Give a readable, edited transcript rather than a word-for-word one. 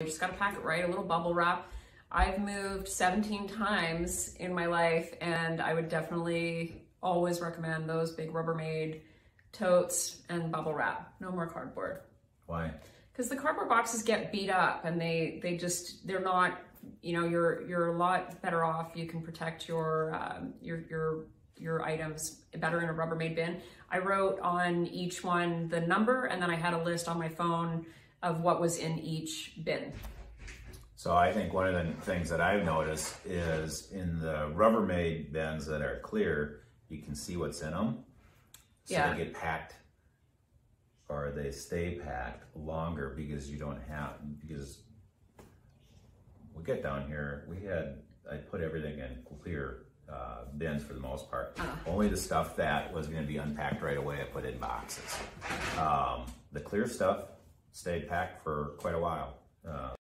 You just gotta pack it right, a little bubble wrap. I've moved 17 times in my life, and I would definitely always recommend those big Rubbermaid totes and bubble wrap. No more cardboard. Why? Because the cardboard boxes get beat up, and they're not, you know, you're a lot better off. You can protect your items better in a Rubbermaid bin. I wrote on each one the number, and then I had a list on my phone of what was in each bin. So I think one of the things that I've noticed is in the Rubbermaid bins that are clear, you can see what's in them. So yeah. They get packed, or they stay packed longer because because we get down here, I put everything in clear bins for the most part. Only the stuff that was going to be unpacked right away I put in boxes. The clear stuff stayed packed for quite a while.